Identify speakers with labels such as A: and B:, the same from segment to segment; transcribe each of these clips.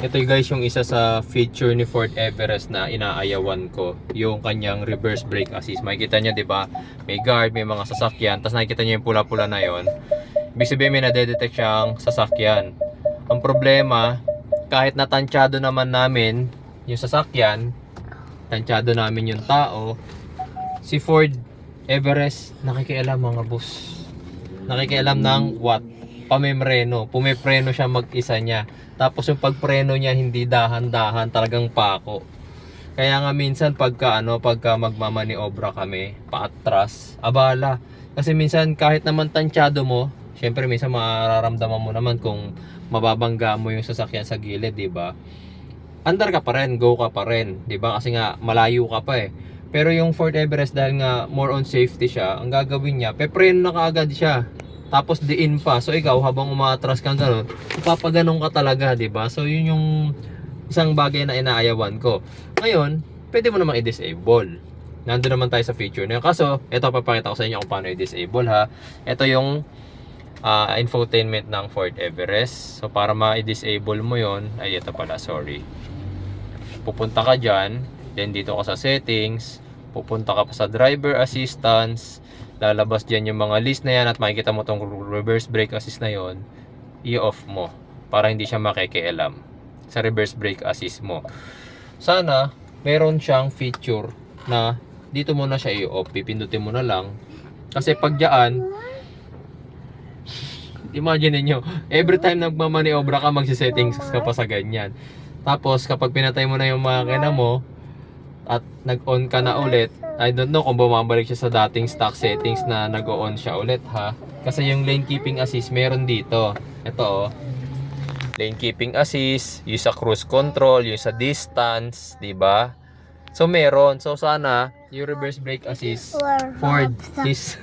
A: Ito guys yung isa sa feature ni Ford Everest na inaayawan ko, yung kanyang reverse brake assist. Makikita nyo 'di ba? May guard, may mga sasakyan, tapos nakikita nyo yung pula-pula na yon. Ibig sabihin may nade-detect siyang sasakyan. Ang problema, kahit natansyado naman namin yung sasakyan, tansyado namin yung tao, si Ford Everest nakikialam mga boss. Nakikialam ng what? Pamemreno. Pumepreno siya mag-isa niya. Tapos yung pagpreno niya hindi dahan-dahan, talagang pako. Kaya nga minsan pagka magmamaniobra kami paatras, abala. Kasi minsan kahit naman tansyado mo, syempre minsan mararamdaman mo naman kung mababangga mo yung sasakyan sa gilid, 'di ba? Andar ka pa rin, go ka pa rin, 'di ba? Kasi nga malayo ka pa eh. Pero yung Ford Everest dahil nga more on safety siya, ang gagawin niya, pepreno na kaagad siya. Tapos diin pa. So ikaw habang umaatras kang gano'n, papaganong ka talaga, 'di ba? So yun yung isang bagay na inaayawan ko. Ngayon, pwede mo namang i-disable. Nandun naman tayo sa feature na yun. Kaso, ito papakita ko sa inyo kung paano i-disable ha. Ito yung infotainment ng Ford Everest. So para ma-disable mo yon, ay ito pala, sorry. Pupunta ka dyan, then dito ka sa settings, pupunta ka pa sa driver assistance, lalabas dyan yung mga list na yan at makikita mo tong reverse brake assist na yon, i-off mo para hindi siya makikialam sa reverse brake assist mo. Sana meron siyang feature na dito mo na siya i-off, pipindutin mo na lang. Kasi pag dyan, imagine niyo, every time nagmamaniobra ka, magsisettings ka pa sa ganyan. Tapos kapag pinatay mo na yung makina mo at nag-on ka na ulit, I don't know kung bumabalik siya sa dating stock settings na nag-on siya ulit ha. Kasi yung lane keeping assist meron dito. Ito oh. Lane keeping assist, yung sa cruise control, yung sa distance, 'di ba? So meron. So sana yung reverse brake assist Ford is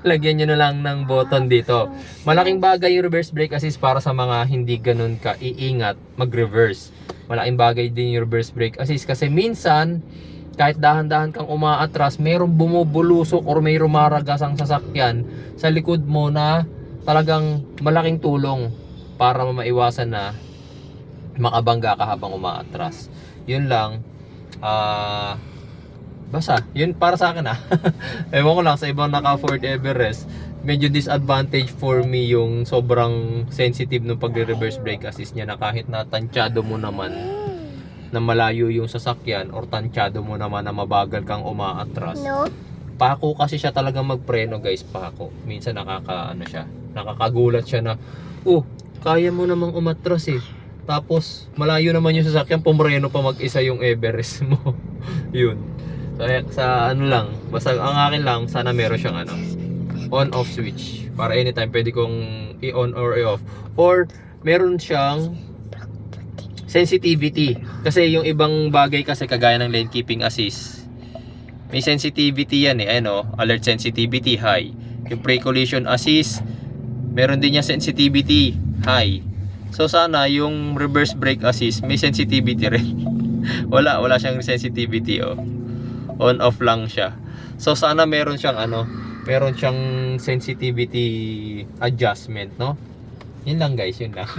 A: lagyan nyo na lang ng button dito. Malaking bagay yung reverse brake assist para sa mga hindi ganun ka iingat mag-reverse. Malaking bagay din yung reverse brake assist kasi minsan kahit dahan-dahan kang umaatras, mayroong bumubulusok or may rumaragas ang sasakyan sa likod mo na talagang malaking tulong para maiwasan na makabangga ka habang umaatras. Yun lang. Basta, yun para sa akin Ewan ko lang sa ibang naka Ford Everest, medyo disadvantage for me yung sobrang sensitive ng pagre-reverse brake assist niya na kahit na tansyado mo naman na malayo yung sasakyan or tansyado mo naman na mabagal kang umaatras. No. Pako kasi siya talagang magpreno guys, pako. Minsan nakakagulat siya na, kaya mo namang umatras eh. Tapos malayo naman yung sasakyan, pumreno pa mag-isa yung Everest mo. Yun. So sa lang, basta ang akin lang, sana meron siyang on-off switch. Para anytime pwede kong i-on or i-off. Or meron siyang sensitivity. Kasi yung ibang bagay kasi kagaya ng lane keeping assist, may sensitivity yan alert sensitivity high. Yung pre-collision assist, meron din niya sensitivity high. So sana yung reverse brake assist may sensitivity rin. wala siyang sensitivity on off lang siya. So sana meron siyang meron siyang sensitivity adjustment, no? Yun lang guys, yun lang.